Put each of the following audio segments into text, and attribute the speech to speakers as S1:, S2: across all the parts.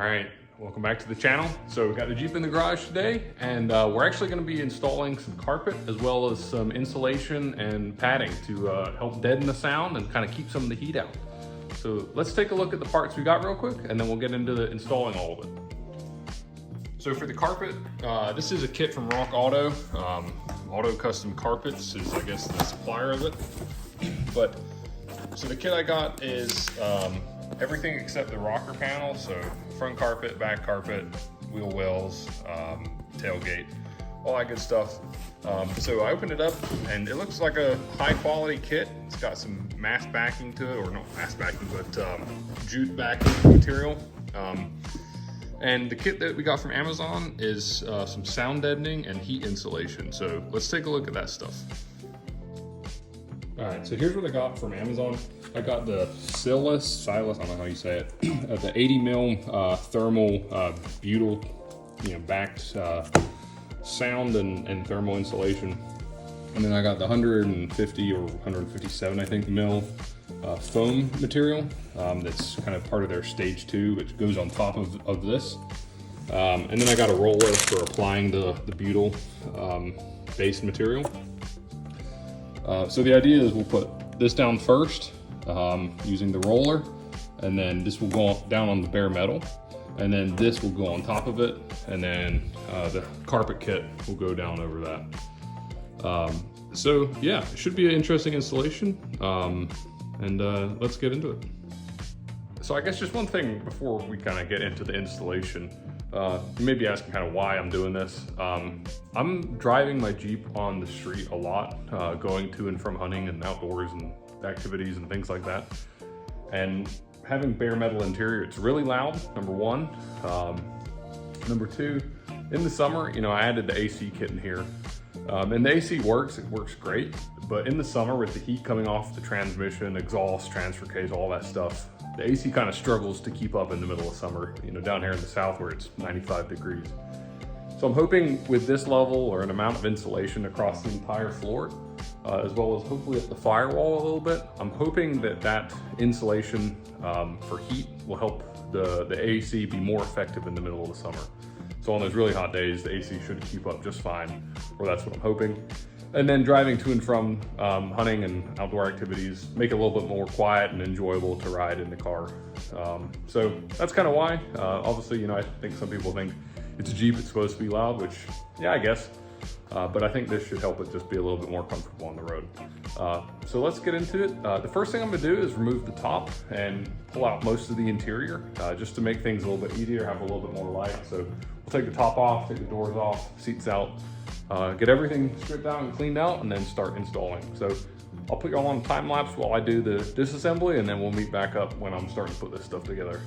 S1: right, welcome back to the channel. So we got the Jeep in the garage today, and we're actually going to be installing some carpet as well as some insulation and padding to help deaden the sound and kind of keep some of the heat out. So let's take a look at the parts we got real quick, and then we'll get into installing all of it. So for the carpet, this is a kit from Rock Auto. Auto Custom Carpets is, I guess, the supplier of it. But so the kit I got is everything except the rocker panel. So front carpet, back carpet, wheel wells, tailgate, all that good stuff. So I opened it up and it looks like a high quality kit. It's got some mass backing to it, or not mass backing, but jute backing material. And the kit that we got from Amazon is some sound deadening and heat insulation. So let's take a look at that stuff. All right, so here's what I got from Amazon. I got the Silas, I don't know how you say it, the 80 mil thermal butyl, backed sound and thermal insulation. And then I got the 150 or 157, I think, mil foam material that's kind of part of their stage 2, which goes on top of this. And then I got a roller for applying the butyl based material. So the idea is we'll put this down first using the roller, and then this will go down on the bare metal, and then this will go on top of it, and then the carpet kit will go down over that. So yeah, it should be an interesting installation, and let's get into it. So I guess just one thing before we kind of get into the installation. You may be asking kind of why I'm doing this. I'm driving my Jeep on the street a lot, going to and from hunting and outdoors and activities and things like that. And having bare metal interior, it's really loud, number one. Number two, in the summer, I added the AC kit in here. And the AC works, it works great. But in the summer, with the heat coming off the transmission, exhaust, transfer case, all that stuff, the AC kind of struggles to keep up in the middle of summer, down here in the south where it's 95 degrees. So I'm hoping with this level or an amount of insulation across the entire floor, as well as hopefully at the firewall a little bit, I'm hoping that insulation for heat will help the AC be more effective in the middle of the summer. So on those really hot days, the AC should keep up just fine, or that's what I'm hoping. And then driving to and from hunting and outdoor activities, make it a little bit more quiet and enjoyable to ride in the car. So that's kind of why. Obviously, I think some people think it's a Jeep, it's supposed to be loud, which, yeah, I guess. But I think this should help it just be a little bit more comfortable on the road. So let's get into it. The first thing I'm gonna do is remove the top and pull out most of the interior, just to make things a little bit easier, have a little bit more light. So we'll take the top off, take the doors off, seats out, get everything stripped out and cleaned out, and then start installing. So I'll put y'all on time lapse while I do the disassembly, and then we'll meet back up when I'm starting to put this stuff together.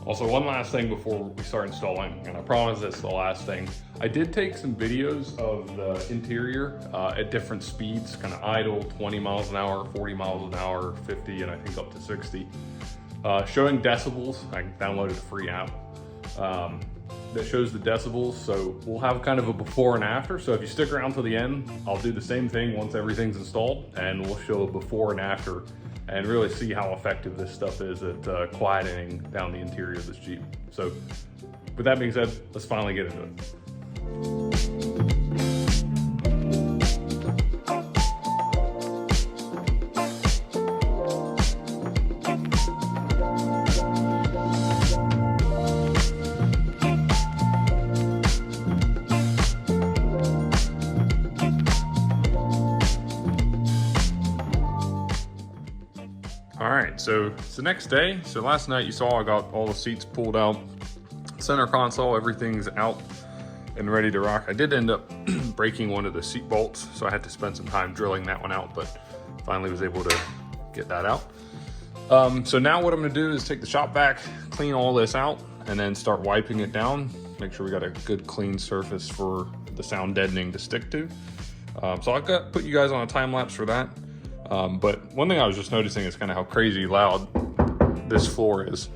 S1: Also, one last thing before we start installing, and I promise this is the last thing. I did take some videos of the interior at different speeds, kind of idle, 20 miles an hour, 40 miles an hour, 50, and I think up to 60, showing decibels. I downloaded a free app that shows the decibels. So we'll have kind of a before and after. So if you stick around till the end, I'll do the same thing once everything's installed, and we'll show a before and after and really see how effective this stuff is at quietening down the interior of this Jeep. So with that being said, let's finally get into it. All right, so it's the next day. So last night you saw I got all the seats pulled out, center console, everything's out and ready to rock. I did end up breaking one of the seat bolts, so I had to spend some time drilling that one out, but finally was able to get that out. So now what I'm gonna do is take the shop vac, clean all this out, and then start wiping it down. Make sure we got a good clean surface for the sound deadening to stick to. So I've got put you guys on a time lapse for that. But one thing I was just noticing is kind of how crazy loud this floor is.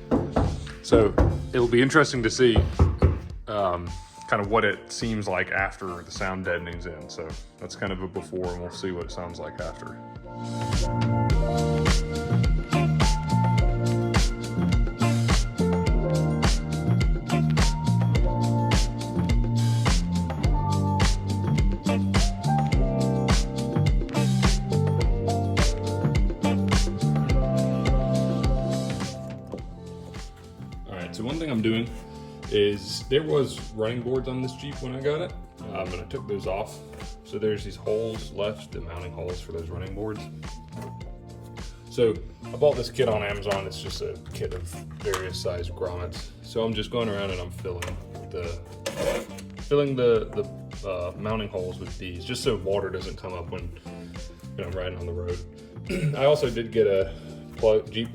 S1: So it'll be interesting to see kind of what it seems like after the sound deadening's in. So that's kind of a before, and we'll see what it sounds like after. Alright, so one thing I'm doing is there was running boards on this Jeep when I got it, and I took those off. So there's these holes left, the mounting holes for those running boards. So I bought this kit on Amazon. It's just a kit of various size grommets. So I'm just going around and I'm filling the mounting holes with these, just so water doesn't come up when I'm riding on the road. I also did get a Jeep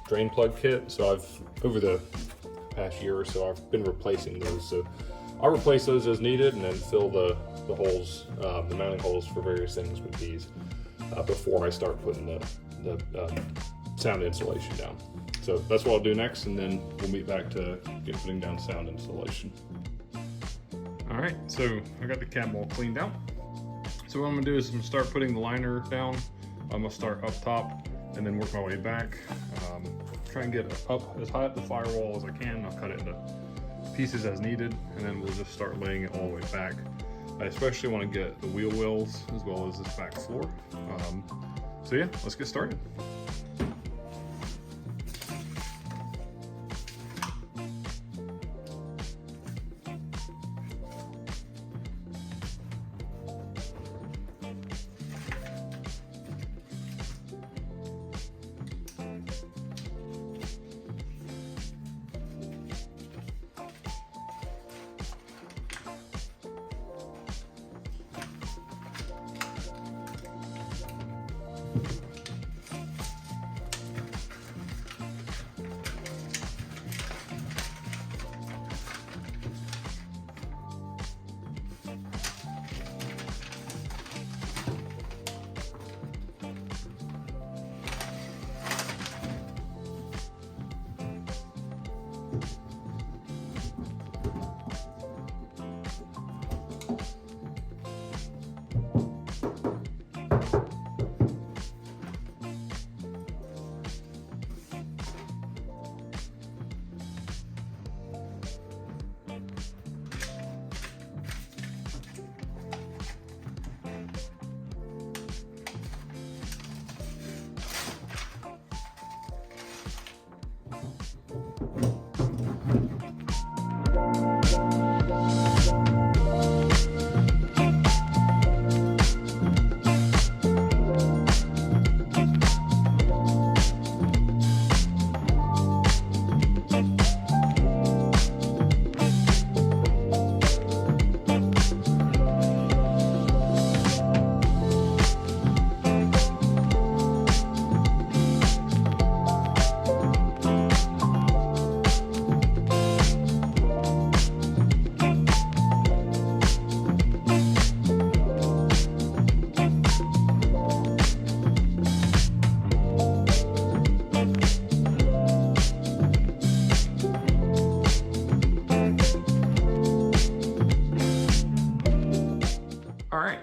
S1: drain plug kit. So over the past year or so, I've been replacing those. So I'll replace those as needed and then fill the holes, the mounting holes for various things with these before I start putting the sound insulation down. So that's what I'll do next, and then we'll meet back to putting down sound insulation. All right, so I got the cab all cleaned out. So what I'm gonna do is I'm gonna start putting the liner down. I'm gonna start up top and then work my way back. Try and get up as high up the firewall as I can. I'll cut it into pieces as needed, and then we'll just start laying it all the way back. I especially want to get the wheel wells as well as this back floor. So yeah, let's get started.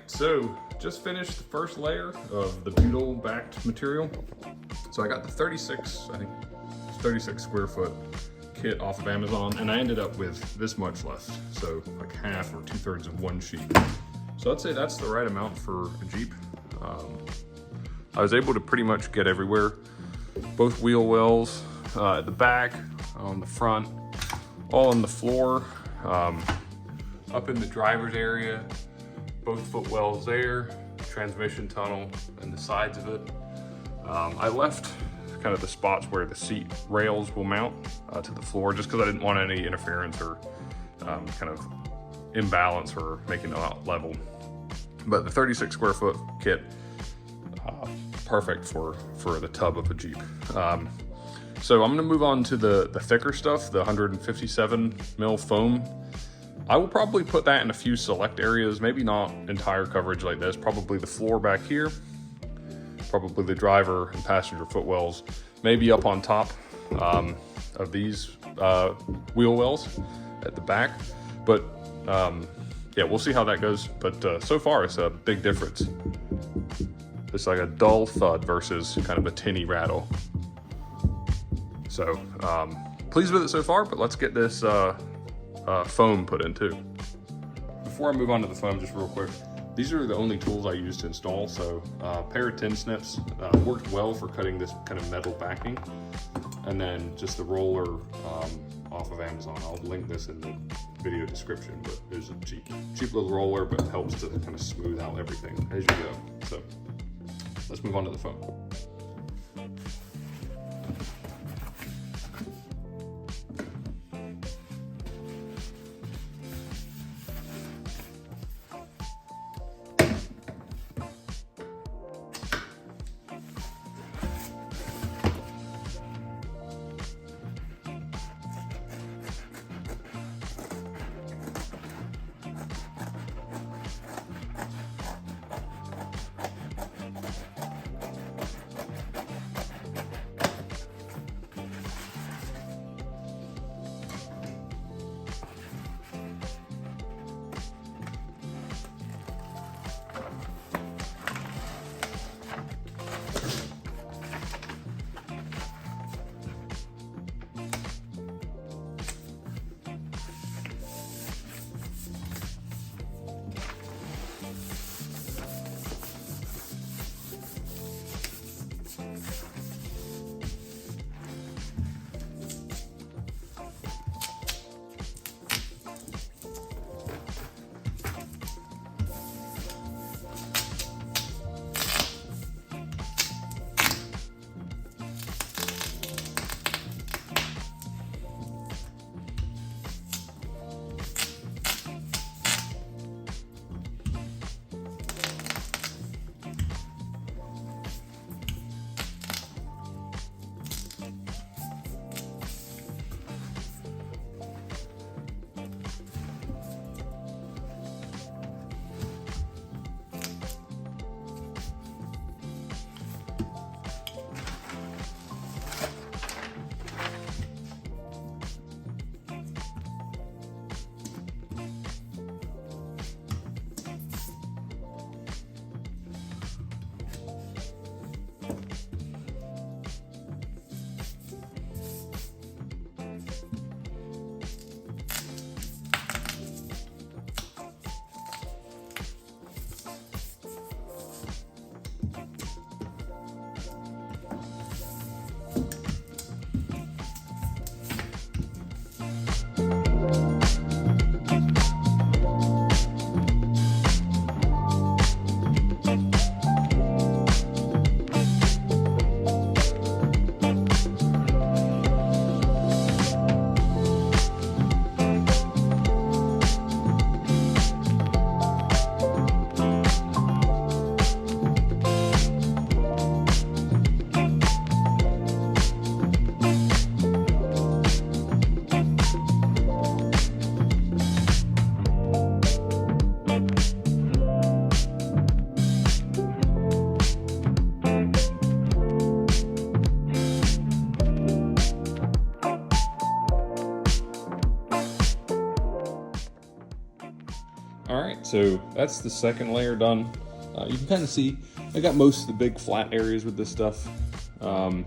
S1: So just finished the first layer of the butyl backed material. So I got the 36, I think it's 36 square foot kit off of Amazon, and I ended up with this much left. So like half or 2/3 of one sheet. So I'd say that's the right amount for a Jeep. I was able to pretty much get everywhere. Both wheel wells, at the back, on the front, all on the floor, up in the driver's area, both footwells there, transmission tunnel, and the sides of it. I left kind of the spots where the seat rails will mount to the floor, just because I didn't want any interference or kind of imbalance or making it not level. But the 36 square foot kit, perfect for the tub of a Jeep. So I'm gonna move on to the thicker stuff, the 157 mil foam. I will probably put that in a few select areas, maybe not entire coverage like this, probably the floor back here, probably the driver and passenger footwells, maybe up on top of these wheel wells at the back. But yeah, we'll see how that goes. But so far it's a big difference. It's like a dull thud versus kind of a tinny rattle. So pleased with it so far, but let's get this foam put in too. Before I move on to the foam, just real quick, these are the only tools I use to install. So a pair of tin snips worked well for cutting this kind of metal backing, and then just the roller off of Amazon. I'll link this in the video description, but it's a cheap little roller, but it helps to kind of smooth out everything as you go. So let's move on to the phone. All right, so that's the second layer done. You can kind of see I got most of the big flat areas with this stuff. I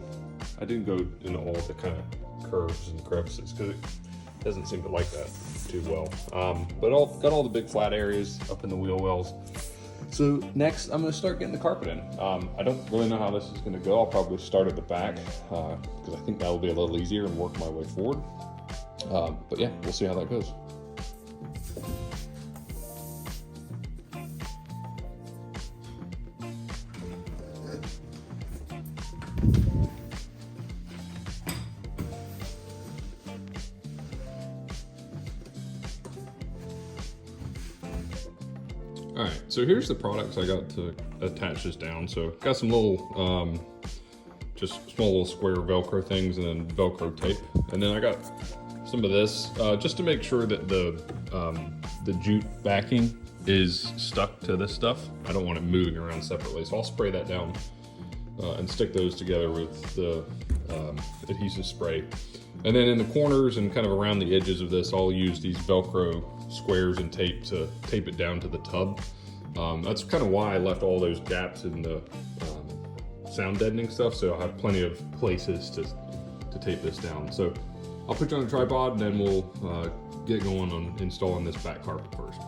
S1: didn't go into all the kind of curves and crevices because it doesn't seem to like that too well. But got all the big flat areas up in the wheel wells. So next I'm gonna start getting the carpet in. I don't really know how this is gonna go. I'll probably start at the back because I think that'll be a little easier and work my way forward. But yeah, we'll see how that goes. All right, so here's the products I got to attach this down. So got some little, just small little square Velcro things and then Velcro tape. And then I got some of this, just to make sure that the jute backing is stuck to this stuff. I don't want it moving around separately. So I'll spray that down and stick those together with the adhesive spray. And then in the corners and kind of around the edges of this, I'll use these Velcro squares and tape to tape it down to the tub. That's kind of why I left all those gaps in the sound deadening stuff, so I'll have plenty of places to tape this down. So I'll put you on a tripod and then we'll get going on installing this back carpet first.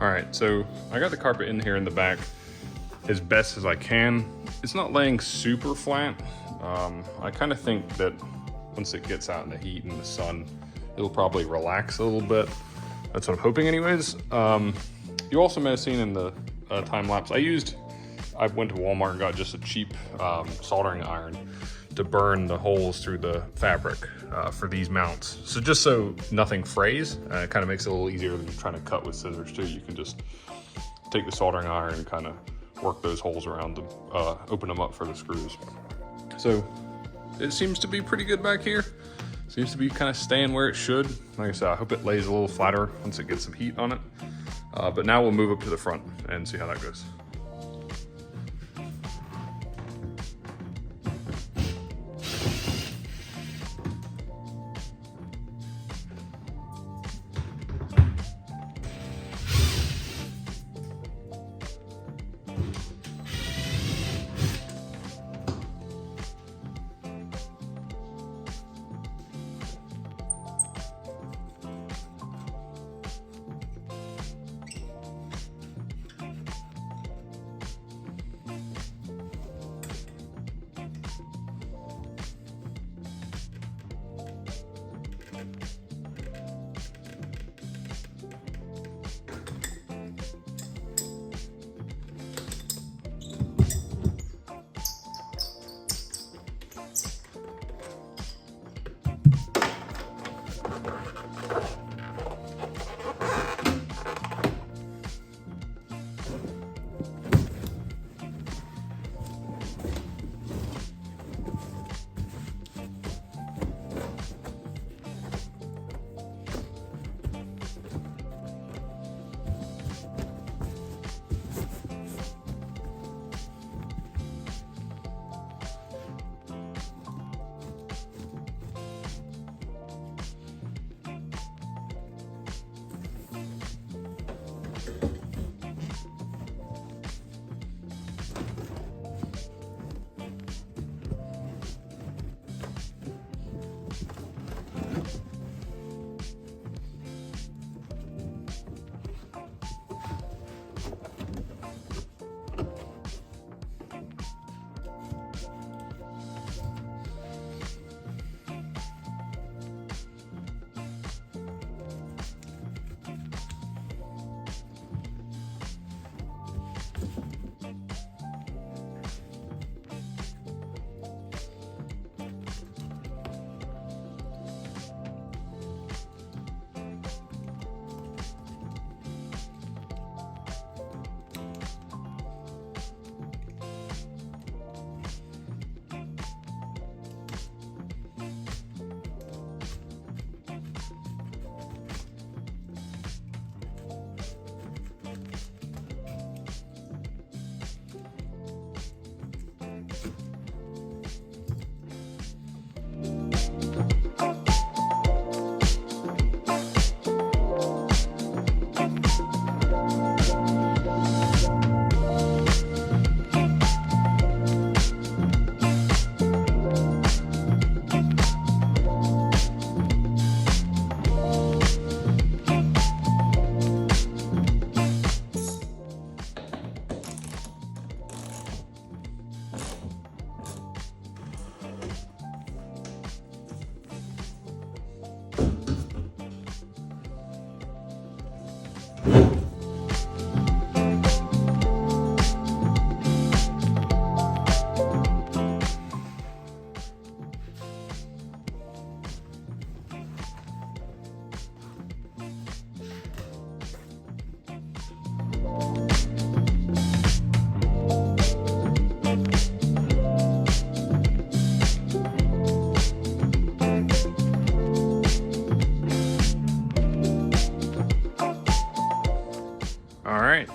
S1: All right, so I got the carpet in here in the back as best as I can. It's not laying super flat. I kind of think that once it gets out in the heat and the sun, it'll probably relax a little bit. That's what I'm hoping anyways. You also may have seen in the time lapse, I went to Walmart and got just a cheap soldering iron to burn the holes through the fabric for these mounts. So just so nothing frays, it kind of makes it a little easier than trying to cut with scissors too. You can just take the soldering iron and kind of work those holes around them, open them up for the screws. So it seems to be pretty good back here. Seems to be kind of staying where it should. Like I said, I hope it lays a little flatter once it gets some heat on it. But now we'll move up to the front and see how that goes.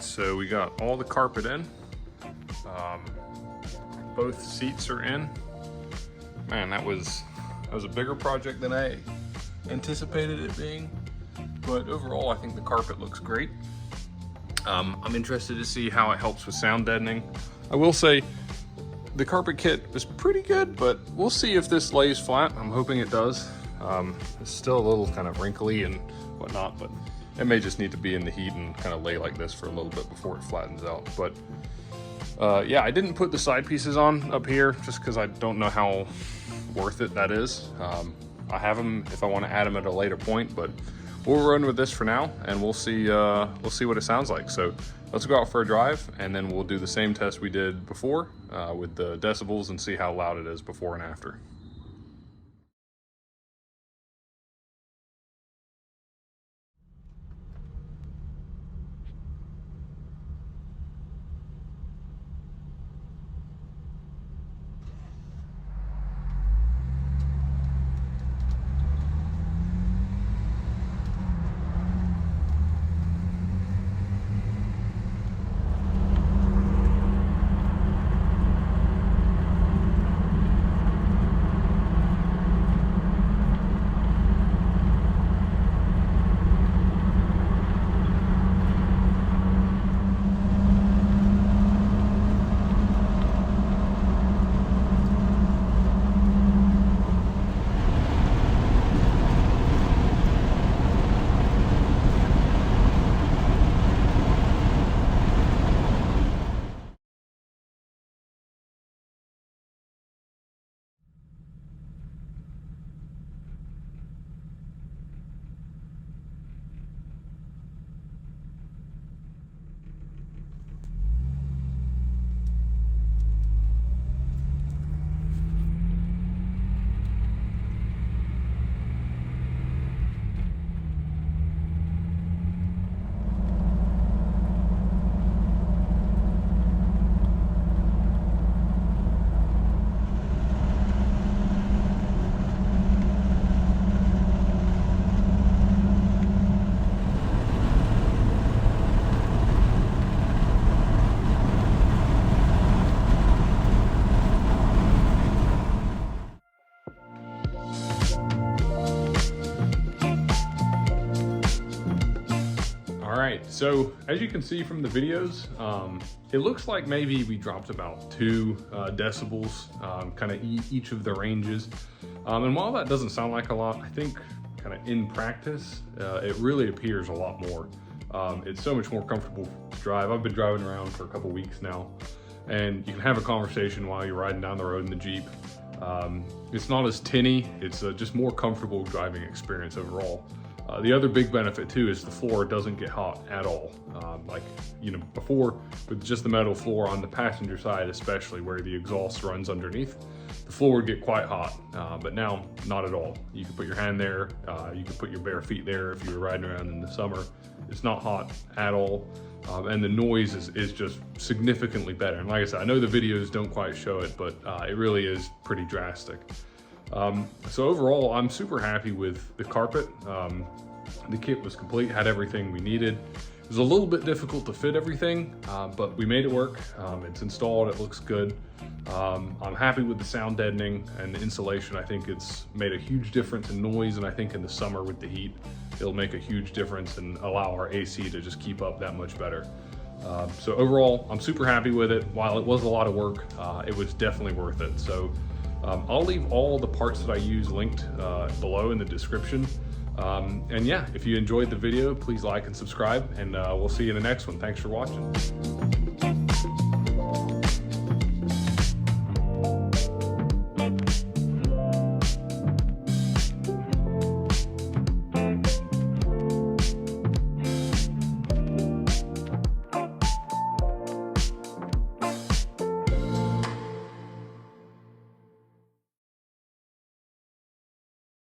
S1: So we got all the carpet in. Both seats are in. Man, that was a bigger project than I anticipated it being. But overall, I think the carpet looks great. I'm interested to see how it helps with sound deadening. I will say the carpet kit is pretty good, but we'll see if this lays flat. I'm hoping it does. It's still a little kind of wrinkly and whatnot, but It may just need to be in the heat and kind of lay like this for a little bit before it flattens out. But yeah, I didn't put the side pieces on up here just because I don't know how worth it that is. I have them if I want to add them at a later point, but we'll run with this for now, and we'll see what it sounds like. So let's go out for a drive, and then we'll do the same test we did before with the decibels and see how loud it is before and after. So as you can see from the videos, it looks like maybe we dropped about 2 decibels, kind of each of the ranges. And while that doesn't sound like a lot, I think kind of in practice, it really appears a lot more. It's so much more comfortable to drive. I've been driving around for a couple weeks now, and you can have a conversation while you're riding down the road in the Jeep. It's not as tinny, it's just more comfortable driving experience overall. The other big benefit too is the floor doesn't get hot at all. Like, you know, before with just the metal floor on the passenger side, especially where the exhaust runs underneath, the floor would get quite hot, but now not at all. You can put your hand there, you can put your bare feet there if you were riding around in the summer. It's not hot at all, and the noise is just significantly better. And like I said, I know the videos don't quite show it, but it really is pretty drastic. So overall, I'm super happy with the carpet. The kit was complete, had everything we needed. It was a little bit difficult to fit everything, but we made it work. It's installed, it looks good. I'm happy with the sound deadening and the insulation. I think it's made a huge difference in noise, and I think in the summer with the heat, it'll make a huge difference and allow our AC to just keep up that much better. So overall, I'm super happy with it. While it was a lot of work, it was definitely worth it. So I'll leave all the parts that I use linked below in the description. And yeah, if you enjoyed the video, please like and subscribe, and we'll see you in the next one. Thanks for watching.